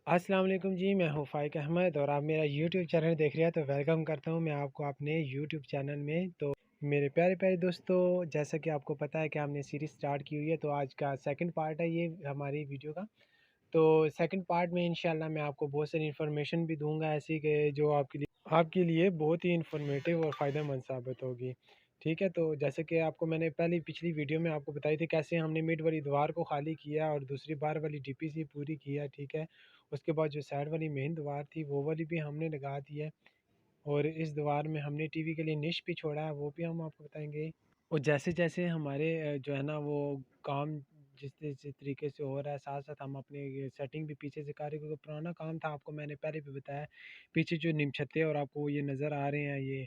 अस्सलाम वालेकुम जी, मैं हूँ फ़ाइक अहमद और आप मेरा यूट्यूब चैनल देख रहे हैं तो वेलकम करता हूँ मैं आपको अपने यूट्यूब चैनल में। तो मेरे प्यारे प्यारे दोस्तों, जैसा कि आपको पता है कि हमने सीरीज़ स्टार्ट की हुई है, तो आज का सेकंड पार्ट है ये हमारी वीडियो का। तो सेकंड पार्ट में इंशाल्लाह मैं आपको बहुत सारी इन्फॉर्मेशन भी दूँगा ऐसी कि जो आपके लिए बहुत ही इन्फॉर्मेटिव और फ़ायदेमंद साबित होगी। ठीक है, तो जैसे कि आपको मैंने पहले पिछली वीडियो में आपको बताई थी कैसे हमने मिड वाली दीवार को खाली किया और दूसरी बार वाली डीपीसी पूरी किया, ठीक है। उसके बाद जो साइड वाली मेन दीवार थी वो वाली भी हमने लगा दी है और इस दीवार में हमने टीवी के लिए निश भी छोड़ा है, वो भी हम आपको बताएँगे। और जैसे-जैसे हमारे जो है ना वो काम जिस तरीके से हो रहा है, साथ-साथ हम अपने ये सेटिंग भी पीछे से कर रहे हैं, क्योंकि पुराना काम था, आपको मैंने पहले भी बताया। पीछे जो निम छतें और आपको ये नज़र आ रहे हैं, ये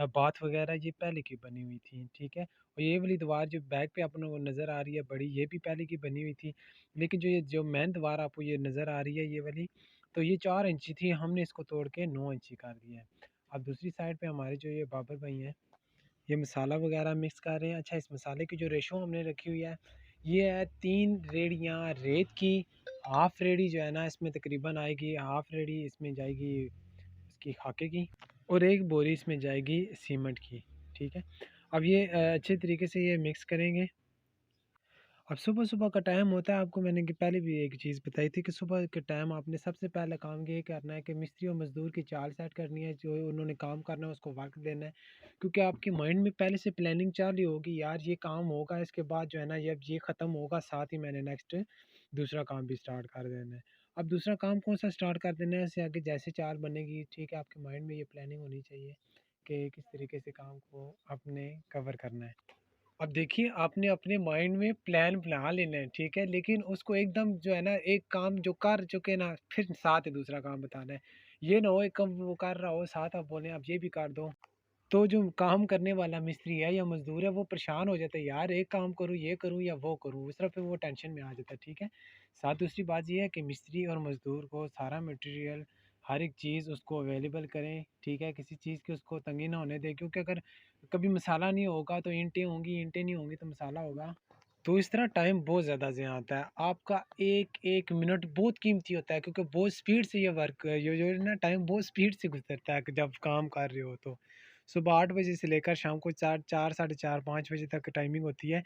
बाथ वगैरह ये पहले की बनी हुई थी, ठीक है। और ये वाली दीवार जो बैक पे अपन को नज़र आ रही है बड़ी, ये भी पहले की बनी हुई थी। लेकिन जो मेन दीवार आपको ये नज़र आ रही है ये वाली, तो ये 4 इंची थी, हमने इसको तोड़ के 9 इंची कर दिया है। अब दूसरी साइड पे हमारे जो ये बाबर भाई हैं, ये मसाला वगैरह मिक्स कर रहे हैं। अच्छा, इस मसाले की जो रेशो हमने रखी हुई है, ये है 3 रेड़ियाँ रेत की, हाफ रेडी जो है ना इसमें तकरीबन आएगी, हाफ रेडी इसमें जाएगी इसकी खाके की, और 1 बोरी इसमें जाएगी सीमेंट की, ठीक है। अब ये अच्छे तरीके से ये मिक्स करेंगे। अब सुबह-सुबह का टाइम होता है, आपको मैंने कि पहले भी एक चीज़ बताई थी कि सुबह के टाइम आपने सबसे पहला काम ये करना है कि मिस्त्री और मज़दूर की चाल सेट करनी है, जो उन्होंने काम करना है उसको वक़्त देना है। क्योंकि आपके माइंड में पहले से प्लानिंग चल रही होगी, यार ये काम होगा, इसके बाद जो है ना जब ये ख़त्म होगा साथ ही मैंने नेक्स्ट दूसरा काम भी स्टार्ट कर देना है। अब दूसरा काम कौन-सा स्टार्ट कर देना है, इससे आगे जैसे चाल बनेगी, ठीक है, आपके माइंड में ये प्लानिंग होनी चाहिए कि किस तरीके से काम को आपने कवर करना है। अब देखिए, आपने अपने माइंड में प्लान बना लेना है, ठीक है? लेकिन उसको एकदम जो है ना, एक काम जो कर चुके ना, फिर साथ ही दूसरा काम बताना है। ये ना हो एक काम वो कर रहा हो, साथ आप बोलें, "आप ये भी कर दो।" तो जो काम करने वाला मिस्त्री है या मज़दूर है, वो परेशान हो जाता है, यार एक काम करूँ, ये करूँ या वो करूँ, उस तरह फिर वो टेंशन में आ जाता है, ठीक है? साथ दूसरी बात ये है कि मिस्त्री और मज़दूर को सारा मटेरियल, हर एक चीज़ उसको अवेलेबल करें, ठीक है? किसी चीज़ की उसको तंगी ना होने दें, क्योंकि अगर कभी मसाला नहीं होगा तो ईंटें होंगी, ईंटें नहीं होंगी तो मसाला होगा। तो इस तरह टाइम बहुत ज़्यादा ज़ाया आता है। आपका एक-एक मिनट बहुत कीमती होता है, क्योंकि बहुत स्पीड से ये वर्क ये जो है ना टाइम बहुत स्पीड से गुज़रता है कि जब काम कर रहे हो तो। सुबह 8 बजे से लेकर शाम को 4 साढ़े 4 5 बजे तक टाइमिंग होती है।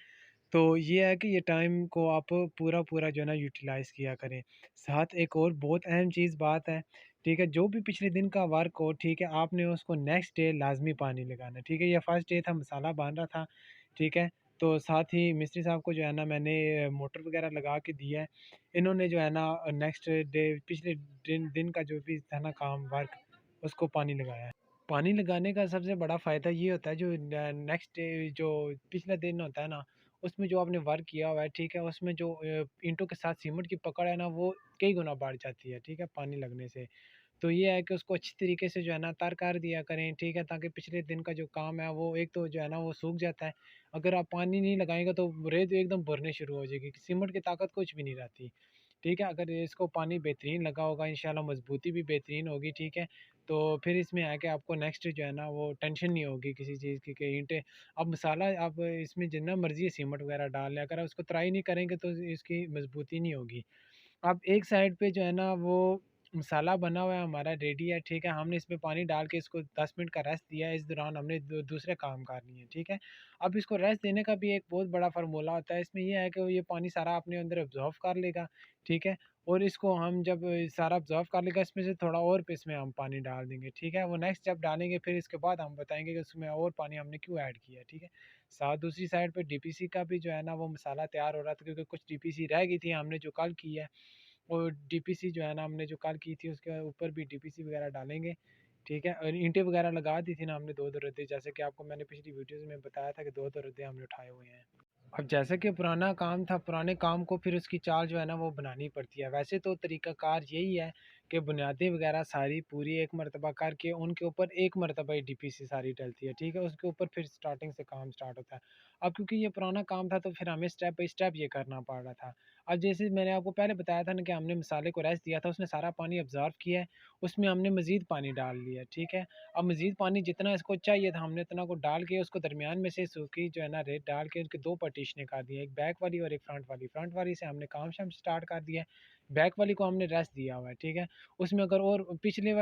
तो ये है कि ये टाइम को आप पूरा-पूरा जो है ना यूटिलाइज़ किया करें। साथ एक और बहुत अहम चीज़ बात है, ठीक है? जो भी पिछले दिन का वर्क हो, ठीक है? आपने उसको नेक्स्ट डे लाज़मी पानी लगाना है, ठीक है? ये फर्स्ट डे था, मसाला बन रहा था, ठीक है? तो साथ ही मिस्त्री साहब को जो है ना मैंने मोटर वगैरह लगा के दी है। इन्होंने जो है ना नेक्स्ट डे पिछले दिन दिन का जो भी था ना काम वर्क, उसको पानी लगाया है। पानी लगाने का सबसे बड़ा फ़ायदा ये होता है, जो नेक्स्ट डे जो पिछला दिन होता है ना, उसमें जो आपने वर्क किया हुआ है, ठीक है? उसमें जो ईंटों के साथ सीमेंट की पकड़ है ना, वो कई गुना बढ़ जाती है, ठीक है? पानी लगने से। तो ये है कि उसको अच्छी तरीके से जो है ना तर कर दिया करें, ठीक है? ताकि पिछले दिन का जो काम है वो एक तो जो है ना वो सूख जाता है। अगर आप पानी नहीं लगाएँगे तो रेत एकदम भरने शुरू हो जाएगी, सीमेंट की ताकत कुछ भी नहीं रहती, ठीक है? अगर इसको पानी बेहतरीन लगा होगा, इंशाल्लाह मज़बूती भी बेहतरीन होगी, ठीक है? तो फिर इसमें है कि आपको नेक्स्ट जो है ना वो टेंशन नहीं होगी किसी चीज़ की कि ईंटें, अब मसाला आप इसमें जितना मर्ज़ी सीमेंट वगैरह डाल लें, अगर आप उसको ट्राई नहीं करेंगे तो इसकी मज़बूती नहीं होगी। अब एक साइड पे जो है ना वो मसाला बना हुआ है हमारा रेडी है, ठीक है? हमने इसमें पानी डाल के इसको 10 मिनट का रेस्ट दिया है, इस दौरान हमने दूसरे काम कर लिए हैं, ठीक है? अब इसको रेस्ट देने का भी एक बहुत बड़ा फ़ॉर्मूला होता है, इसमें ये है कि ये पानी सारा अपने अंदर अब्ज़ॉर्ब कर लेगा, ठीक है? और इसको हम जब सारा अब्ज़ॉर्ब कर लेगा, इसमें से थोड़ा और इसमें हम पानी डाल देंगे, ठीक है? वो नेक्स्ट जब डालेंगे फिर इसके बाद हम बताएँगे कि उसमें और पानी हमने क्यों ऐड किया है, ठीक है? साथ दूसरी साइड पे डीपीसी का भी जो है ना वो मसाला तैयार हो रहा था, क्योंकि कुछ डीपीसी रह गई थी हमने जो कल की है। और डीपीसी जो है ना हमने जो कल की थी उसके ऊपर भी डीपीसी वगैरह डालेंगे, ठीक है? और ईंटें वगैरह लगा दी थी ना हमने 2-2 रद्दे, जैसे कि आपको मैंने पिछली वीडियोज़ में बताया था कि 2-2 रद्दे हमने उठाए हुए हैं। अब जैसे कि पुराना काम था, पुराने काम को फिर उसकी चाल जो है ना वो बनानी पड़ती है। वैसे तो तरीक़ाकार यही है कि बुनियादी वगैरह सारी पूरी एक मरतबा करके उनके ऊपर एक मरतबा ही डीपीसी सारी डलती है, ठीक है? उसके ऊपर फिर स्टार्टिंग से काम स्टार्ट होता है। अब क्योंकि ये पुराना काम था तो फिर हमें स्टेप बाय स्टेप ये करना पड़ रहा था। अब जैसे मैंने आपको पहले बताया था ना कि हमने मसाले को रेस्ट दिया था, उसने सारा पानी अब्ज़ॉर्ब किया है, उसमें हमने मज़ीद पानी डाल लिया है, ठीक है? अब मज़ीद पानी जितना इसको चाहिए था हमने उतना को डाल के उसको दरमियान में से सूखी जो है ना रेत डाल के उसके 2 पार्टीशनें कर दी हैं, एक बैक वाली और एक फ्रंट वाली। फ्रंट वाली से हमने काम-शाम स्टार्ट कर दिया है, बैक वाली को हमने रेस्ट दिया हुआ है, ठीक है। उसमें अगर और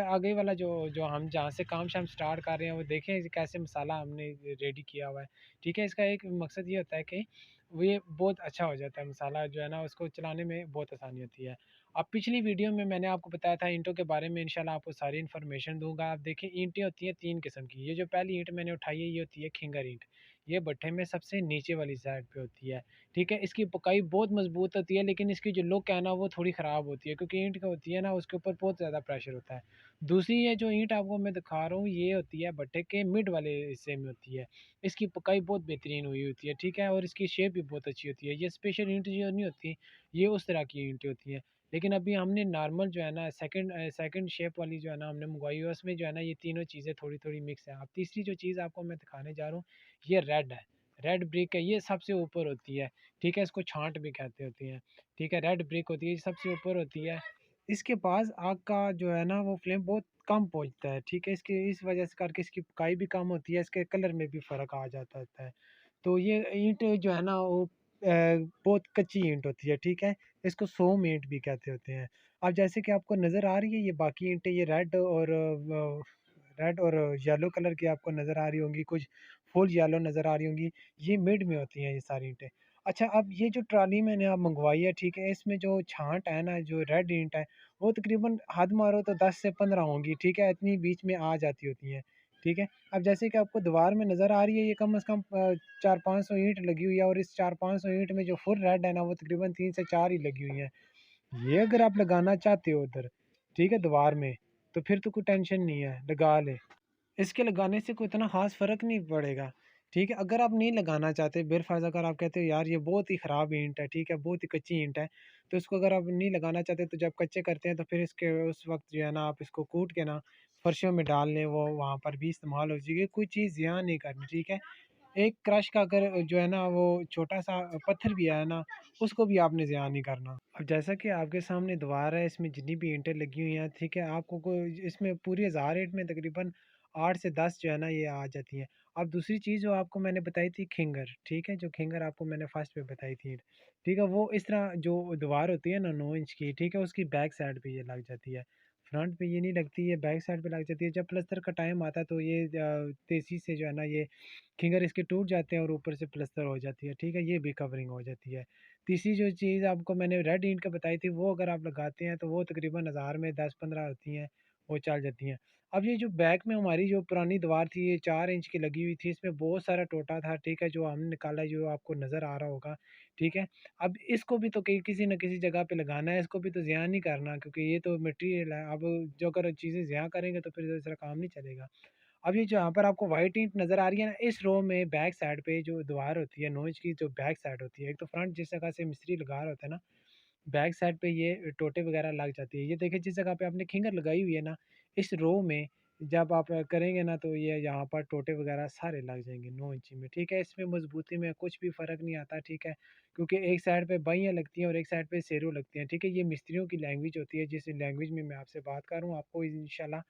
आगे वाला जो जो हम जहाँ से काम शाम स्टार्ट कर रहे हैं वो देखें कैसे मसाला हमने रेडी किया हुआ है, ठीक है। इसका एक मकसद ये होता है कि वो ये बहुत अच्छा हो जाता है मसाला जो है ना, उसको चलाने में बहुत आसानी होती है। अब पिछली वीडियो में मैंने आपको बताया था ईंटों के बारे में, इंशाल्लाह आपको सारी इन्फॉर्मेशन दूंगा। आप देखिए ईंटें होती हैं 3 किस्म की। ये जो पहली ईंट मैंने उठाई है ये होती है खिंगर ईंट। ये भट्ठे में सबसे नीचे वाली साइड पे होती है, ठीक है। इसकी पकाई बहुत मजबूत होती है, लेकिन इसकी जो लुक है ना वो थोड़ी ख़राब होती है, क्योंकि ईंट का होती है ना उसके ऊपर बहुत ज़्यादा प्रेशर होता है। दूसरी ये जो ईंट आपको मैं दिखा रहा हूँ ये होती है भट्टे के मिड वाले हिस्से में होती है। इसकी पकाई बहुत बेहतरीन हुई होती है, ठीक है, और इसकी शेप भी बहुत अच्छी होती है। ये स्पेशल ईंट जो नहीं होती, ये उस तरह की ईंटें होती हैं। लेकिन अभी हमने नॉर्मल जो है ना सेकंड शेप वाली जो है ना हमने मंगवाई है, उसमें जो है ना ये तीनों चीज़ें थोड़ी थोड़ी मिक्स है। अब तीसरी जो चीज़ आपको मैं दिखाने जा रहा हूँ ये रेड है। रेड ब्रिक है, ये सबसे ऊपर होती है, ठीक है। इसको छांट भी कहते होती हैं, ठीक है। रेड ब्रिक होती है, ये सबसे ऊपर होती है। इसके पास आग का जो है ना वो फ्लेम बहुत कम पहुंचता है, ठीक है। इसके इस वजह से करके इसकी पकाई भी कम होती है, इसके कलर में भी फ़र्क आ जाता है। तो ये ईंट जो है ना वो बहुत कच्ची ईंट होती है, ठीक है। इसको सोम ईंट भी कहते होते हैं। अब जैसे कि आपको नज़र आ रही है ये बाकी ईंटें, ये रेड और येलो कलर की आपको नज़र आ रही होंगी, कुछ फुल येलो नज़र आ रही होंगी। ये मिड में होती हैं ये सारी ईंटें। अच्छा, अब ये जो ट्रॉली मैंने आप मंगवाई है, ठीक है, इसमें जो छांट है ना, जो रेड ईंट है, वो तकरीबन हद मारो तो 10 से 15 होंगी, ठीक है, इतनी बीच में आ जाती होती हैं, ठीक है। अब जैसे कि आपको दीवार में नज़र आ रही है, ये कम से कम 400-500 ईंट लगी हुई है, और इस 400-500 ईंट में जो फुल रेड है ना, वो तकरीबन 3 से 4 ही लगी हुई हैं। ये अगर आप लगाना चाहते हो उधर, ठीक है, दीवार में, तो फिर तो कोई टेंशन नहीं है, लगा ले। इसके लगाने से कोई इतना ख़ास फ़र्क नहीं पड़ेगा, ठीक है। अगर आप नहीं लगाना चाहते, बिलफ़र्ज़ अगर आप कहते हो यार ये बहुत ही ख़राब ईंट है, ठीक है, बहुत ही कच्ची ईंट है, तो इसको अगर आप नहीं लगाना चाहते, तो जब कच्चे करते हैं तो फिर इसके उस वक़्त जो है ना आप इसको कूट के ना फर्शों में डाल लें, वो वहाँ पर भी इस्तेमाल हो जाएगी, कोई चीज़ ज़ियान नहीं करनी, ठीक है। एक क्रश का अगर जो है ना वो छोटा-सा पत्थर भी है ना, उसको भी आपने ज़ियान नहीं करना। अब जैसा कि आपके सामने दीवार है, इसमें जितनी भी ईंटें लगी हुई हैं, ठीक है, आपको कोई इसमें पूरी 1000 ईंट में तकरीबन 8 से 10 जो है ना ये आ जाती हैं। अब दूसरी चीज़ जो आपको मैंने बताई थी खिंगर, ठीक है, जो खिंगर आपको मैंने फर्स्ट में बताई थी, ठीक है, वो इस तरह जो दीवार होती है ना 9 इंच की, ठीक है, उसकी बैक साइड पे ये लग जाती है। फ्रंट पे ये नहीं लगती, ये बैक साइड पे लग जाती है। जब प्लस्तर का टाइम आता है तो ये तेज़ी से जो है ना ये खिंगर इसके टूट जाते हैं और ऊपर से प्लस्तर हो जाती है, ठीक है, ये भी कवरिंग हो जाती है। तीसरी जो चीज़ आपको मैंने रेड ईंट का बताई थी, वो अगर आप लगाते हैं तो वो तकरीबन 1000 में 10-15 होती हैं, वो चल जाती हैं। अब ये जो बैक में हमारी जो पुरानी दीवार थी, ये 4 इंच की लगी हुई थी, इसमें बहुत सारा टोटा था, ठीक है, जो हमने निकाला है, जो आपको नज़र आ रहा होगा, ठीक है। अब इसको भी तो कहीं किसी न किसी जगह पे लगाना है, इसको भी तो ज़िया नहीं करना, क्योंकि ये तो मटेरियल है। अब जो अगर चीज़ें ज़िया करेंगे तो फिर दूसरा काम नहीं चलेगा। अब ये जहाँ पर आपको व्हाइट ईंट नज़र आ रही है ना, इस रो में बैक साइड पे जो दीवार होती है, 9 इंच की जो बैक साइड होती है, एक तो फ्रंट जिस जगह से मिस्त्री लगा रहा होता है ना, बैक साइड पे ये टोटे वगैरह लग जाती है। ये देखिए जिस जगह पे आपने खिंगर लगाई हुई है ना, इस रो में जब आप करेंगे ना तो ये यहाँ पर टोटे वगैरह सारे लग जाएँगे 9 इंची में, ठीक है। इसमें मज़बूती में कुछ भी फ़र्क नहीं आता, ठीक है, क्योंकि एक साइड पे बइयाँ लगती हैं और एक साइड पे सेरो लगती हैं, ठीक है। ये मिस्त्रियों की लैंग्वेज होती है, जिस लैंग्वेज में मैं आपसे बात कर रहा हूँ, आपको इंशाल्लाह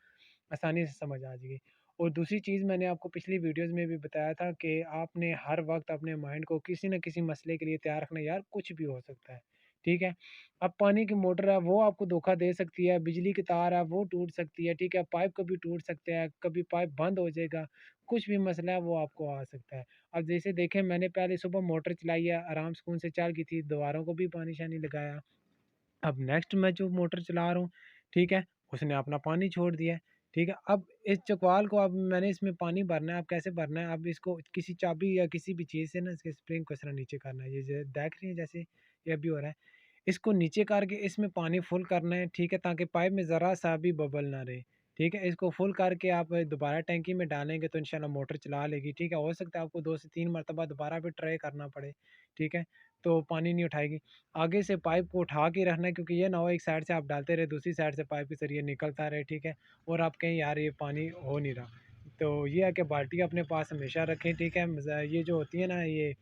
आसानी से समझ आ जाएगी। और दूसरी चीज़ मैंने आपको पिछली वीडियोज़ में भी बताया था कि आपने हर वक़्त अपने माइंड को किसी न किसी मसले के लिए तैयार रखना है, यार कुछ भी हो सकता है, ठीक है। अब पानी की मोटर है वो आपको धोखा दे सकती है, बिजली की तार है वो टूट सकती है, ठीक है, पाइप कभी टूट सकते हैं, कभी पाइप बंद हो जाएगा, कुछ भी मसला है वो आपको आ सकता है। अब जैसे देखें मैंने पहले सुबह मोटर चलाई है, आराम सुकून से चल गई थी, दीवारों को भी पानी-शानी लगाया। अब नेक्स्ट मैं जो मोटर चला रहा हूँ, ठीक है, उसने अपना पानी छोड़ दिया है, ठीक है। अब इस चकवाल को अब मैंने इसमें पानी भरना है, अब कैसे भरना है, अब इसको किसी चाबी या किसी भी चीज़ से ना इसके स्प्रिंग को इस तरह नीचे करना है, ये देख रही है जैसे ये अभी हो रहा है। इसको नीचे करके इसमें पानी फुल करना है, ठीक है, ताकि पाइप में ज़रा-सा भी बबल ना रहे, ठीक है। इसको फुल करके आप दोबारा टैंकी में डालेंगे तो इंशाल्लाह मोटर चला लेगी, ठीक है। हो सकता है आपको 2 से 3 मरतबा दोबारा भी ट्राई करना पड़े, ठीक है, तो पानी नहीं उठाएगी। आगे से पाइप को उठा के रखना है, क्योंकि ये ना हो एक साइड से आप डालते रहे, दूसरी साइड से पाइप के ज़रिए निकलता रहे, ठीक है, और आप कहें यार ये पानी हो नहीं रहा। तो ये है कि बाल्टी अपने पास हमेशा रखें, ठीक है। ये जो होती है ना ये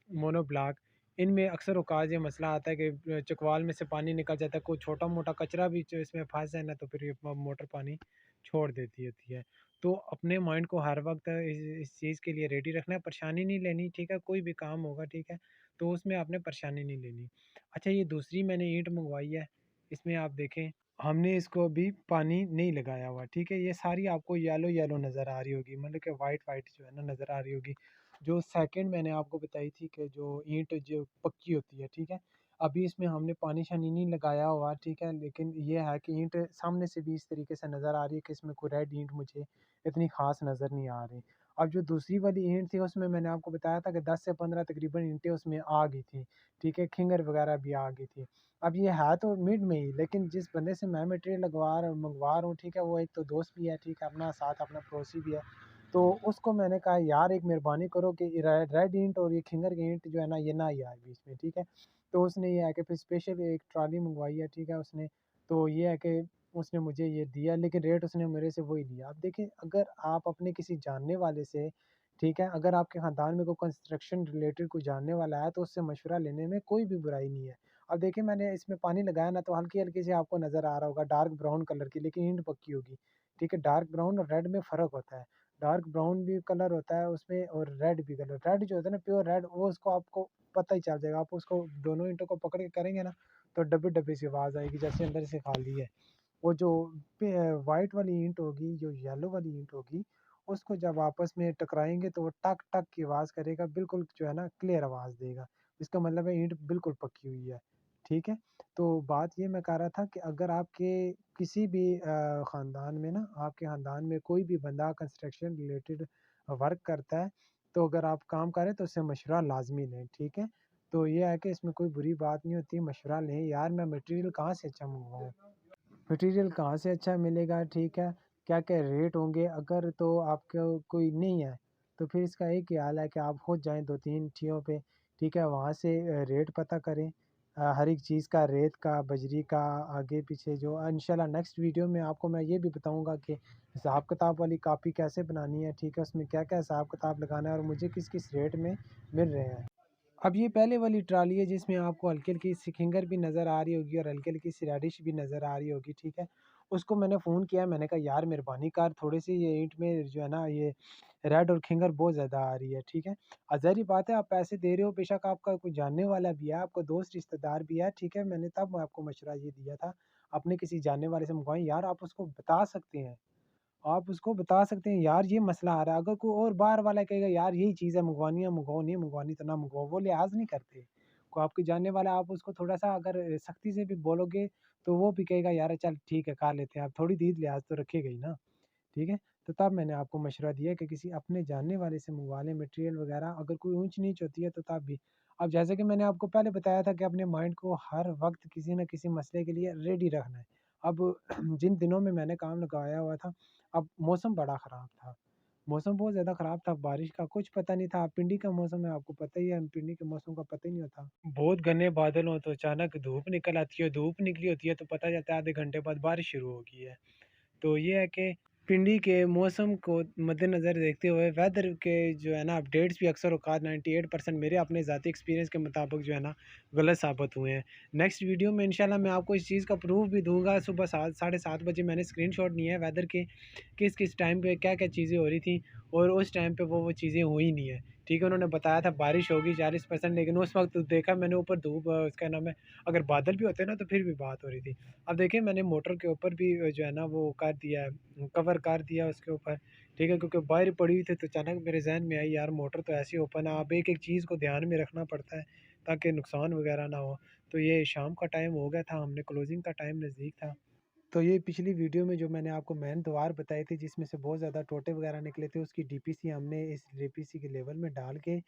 मोनोब्लॉक, इनमें अक्सर औकात ये मसला आता है कि चकवाल में से पानी निकल जाता है, कोई छोटा-मोटा कचरा भी जो इसमें फँस जाए ना तो फिर ये मोटर पानी छोड़ देती होती है। तो अपने माइंड को हर वक़्त इस चीज़ के लिए रेडी रखना है, परेशानी नहीं लेनी, ठीक है? कोई भी काम होगा, ठीक है? तो उसमें आपने परेशानी नहीं लेनी। अच्छा, ये दूसरी मैंने ईंट मंगवाई है, इसमें आप देखें हमने इसको अभी पानी नहीं लगाया हुआ, ठीक है। ये सारी आपको येलो येलो नज़र आ रही होगी, मतलब कि वाइट वाइट जो है ना नज़र आ रही होगी। जो सेकंड मैंने आपको बताई थी कि जो ईंट जो पक्की होती है, ठीक है। अभी इसमें हमने पानी शानी नहीं लगाया हुआ, ठीक है, लेकिन ये है कि ईंट सामने से भी इस तरीके से नज़र आ रही है कि इसमें कोई रेड ईंट मुझे इतनी ख़ास नज़र नहीं आ रही। अब जो दूसरी वाली ईंट थी उसमें मैंने आपको बताया था कि 10 से 15 तकरीबन ईंटें उसमें आ गई थी, ठीक है, खिंगर वगैरह भी आ गई थी। अब ये है तो मिड में ही, लेकिन जिस बंदे से मैं मटेरियल मंगवा रहा हूँ, ठीक है, वो एक तो दोस्त भी है, ठीक है, अपना साथ अपना पड़ोसी भी है। तो उसको मैंने कहा यार एक मेहरबानी करो कि रेड ईंट और ये खिंगर की ईंट जो है ना ये ना ही आए बीच में, ठीक है। तो उसने ये है कि फिर स्पेशल एक ट्रॉली मंगवाई है, ठीक है उसने। तो ये है कि उसने मुझे ये दिया, लेकिन रेट उसने मेरे से वही लिया। अब देखिए, अगर आप अपने किसी जानने वाले से, ठीक है, अगर आपके ख़ानदान में कोई कंस्ट्रक्शन रिलेटेड कोई जानने वाला है तो उससे मशवरा लेने में कोई भी बुराई नहीं है। अब देखिए, मैंने इसमें पानी लगाया ना, तो हल्की-हल्की सी आपको नज़र आ रहा होगा डार्क ब्राउन कलर की, लेकिन ईंट पक्की होगी, ठीक है। डार्क ब्राउन और रेड में फ़र्क होता है। डार्क ब्राउन भी कलर होता है उसमें और रेड भी कलर। रेड जो होता है ना प्योर रेड, वो उसको आपको पता ही चल जाएगा। आप उसको दोनों ईंटों को पकड़ के करेंगे ना, तो डब्बे-डब्बे सी आवाज़ आएगी जैसे अंदर से खाली है। वो जो वाइट वाली ईंट होगी, जो येलो वाली ईंट होगी, उसको जब आपस में टकराएँगे तो वो टक टक की आवाज़ करेगा, बिल्कुल जो है ना क्लियर आवाज़ देगा। इसका मतलब है ईंट बिल्कुल पक्की हुई है, ठीक है? तो बात ये मैं कह रहा था कि अगर आपके किसी भी ख़ानदान में ना, आपके ख़ानदान में कोई भी बंदा कंस्ट्रक्शन रिलेटेड वर्क करता है, तो अगर आप काम कर रहे हैं तो उससे मशवरा लाज़मी लें, ठीक है? तो ये है कि इसमें कोई बुरी बात नहीं होती, मशवरा लें। यार मैं मटेरियल कहाँ से अच्छा मँगवाऊँ? मटेरियल कहाँ से अच्छा मिलेगा, ठीक है, क्या-क्या रेट होंगे, अगर तो आपको कोई नहीं है, तो फिर इसका एक ही हल है कि आप खुद जाएँ 2-3 ठियों पे, ठीक है, वहाँ से रेट पता करें, हर एक चीज़ का, रेत का, बजरी का, आगे-पीछे जो इंशाल्लाह नेक्स्ट वीडियो में आपको मैं ये भी बताऊँगा कि हिसाब-किताब वाली कॉपी कैसे बनानी है, ठीक है, उसमें क्या-क्या हिसाब-किताब लगाना है और मुझे किस-किस रेट में मिल रहे हैं। अब ये पहले वाली ट्रॉली है जिसमें आपको हल्की-हल्की सी खिंगर भी नज़र आ रही होगी और हल्की-हल्की सी रेडिश भी नज़र आ रही होगी, ठीक है। उसको मैंने फ़ोन किया, मैंने कहा यार मेहरबानी कर, थोड़ी-सी ये ईंट में जो है ना ये रेड और खिंगर बहुत ज़्यादा आ रही है, ठीक है। ज़ाहिर-सी बात है आप पैसे दे रहे हो, बेशक आपका कोई जानने वाला भी है, आपका दोस्त रिश्तेदार भी है, ठीक है। मैंने तब आपको मशवरा ये दिया था, अपने किसी जानने वाले से मँगवाएँ, यार आप उसको बता सकते हैं। आप उसको बता सकते हैं यार ये मसला आ रहा है। अगर कोई और बाहर वाला कहेगा यार यही चीज़ है, मंगवानी है मंगवाओ, नहीं मंगवानी तो ना मंगवाओ, वो लिहाज़ नहीं करते। कोई आपके जानने वाला है, आप उसको थोड़ा-सा अगर सख्ती से भी बोलोगे तो वो भी कहेगा यार चल ठीक है कर लेते हैं, आप थोड़ी दीद लिहाज़ तो रखेगा ही ना, ठीक है? तो तब मैंने आपको मशवरा दिया कि किसी अपने जानने वाले से मंगवा लें मटेरियल वगैरह, अगर कोई ऊँच-नीच होती है तो तब भी। अब जैसे कि मैंने आपको पहले बताया था कि अपने माइंड को हर वक़्त किसी न किसी मसले के लिए रेडी रखना है। अब जिन दिनों में मैंने काम लगाया हुआ था, अब मौसम बड़ा ख़राब था। मौसम बहुत ज़्यादा ख़राब था, बारिश का कुछ पता नहीं था। पिंडी का मौसम है, आपको पता ही है, पिंडी के मौसम का पता ही नहीं होता। बहुत घने बादल हों तो अचानक धूप निकल आती है, धूप निकली होती है तो पता चलता है आधे घंटे बाद बारिश शुरू हो गई है। तो ये है कि पिंडी के मौसम को मद्देनज़र देखते हुए वेदर के जो है ना अपडेट्स भी अक्सर औक़ात 98% मेरे अपने ज़ाती एक्सपीरियंस के मुताबिक जो है ना गलत साबित हुए हैं। नेक्स्ट वीडियो में इंशाल्लाह मैं आपको इस चीज़ का प्रूफ़ भी दूँगा। सुबह 7 साढ़े 7 बजे मैंने स्क्रीनशॉट लिए हैं वेदर के, किस-किस टाइम पे क्या-क्या चीज़ें हो रही थी और उस टाइम पे वो चीज़ें हुई नहीं है। ठीक है, उन्होंने बताया था बारिश होगी 40%, लेकिन उस वक़्त देखा मैंने ऊपर धूप उसका नाम है, अगर बादल भी होते ना तो फिर भी बात हो रही थी। अब देखिए मैंने मोटर के ऊपर भी जो है ना वो कर दिया है, कवर कर दिया उसके ऊपर, ठीक है, क्योंकि बाहर पड़ी हुई थी तो अचानक मेरे ज़हन में आई यार मोटर तो ऐसी ओपन है, अब एक-एक चीज़ को ध्यान में रखना पड़ता है ताकि नुकसान वगैरह ना हो। तो ये शाम का टाइम हो गया था, हमने क्लोज़िंग का टाइम नज़दीक था। तो ये पिछली वीडियो में जो मैंने आपको मेन द्वार बताए थे जिसमें से बहुत ज़्यादा टोटे वगैरह निकले थे, उसकी डीपीसी हमने इस डीपीसी के लेवल में डाल के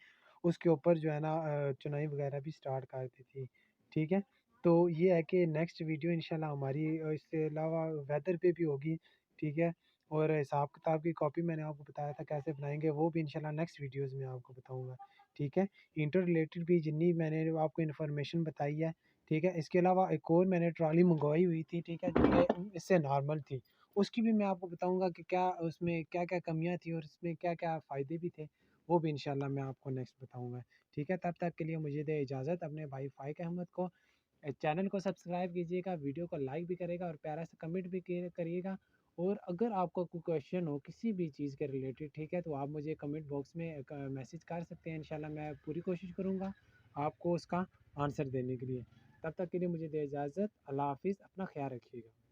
उसके ऊपर जो है ना चुनाई वगैरह भी स्टार्ट कर दी थी, ठीक है। तो ये है कि नेक्स्ट वीडियो इंशाल्लाह हमारी इसके अलावा वेदर पे भी होगी, ठीक है। और हिसाब किताब की कॉपी मैंने आपको बताया था कैसे बनाएंगे, वो भी इंशाल्लाह नेक्स्ट वीडियोज़ में आपको बताऊँगा, ठीक है। इंटर रिलेटेड भी जितनी मैंने आपको इन्फॉर्मेशन बताई है, ठीक है। इसके अलावा एक और मैंने ट्रॉली मंगवाई हुई थी, ठीक है, जो कि इससे नॉर्मल थी। उसकी भी मैं आपको बताऊँगा कि क्या उसमें क्या-क्या कमियाँ थी और इसमें क्या-क्या फ़ायदे भी थे, वो भी इंशाल्लाह मैं आपको नेक्स्ट बताऊँगा, ठीक है। तब तक के लिए मुझे दें इजाज़त, अपने भाई फ़ाइक अहमद को चैनल को सब्सक्राइब कीजिएगा, वीडियो को लाइक भी करेगा और प्यारा सा कमेंट भी करिएगा। और अगर आपको कोई क्वेश्चन हो किसी भी चीज़ के रिलेटेड, ठीक है, तो आप मुझे कमेंट बॉक्स में मैसेज कर सकते हैं। इंशाल्लाह मैं पूरी कोशिश करूँगा आपको उसका आंसर देने के लिए। तब तक के लिए मुझे दे इजाज़त। अल्लाह हाफ़िज़, अपना ख़्याल रखिएगा।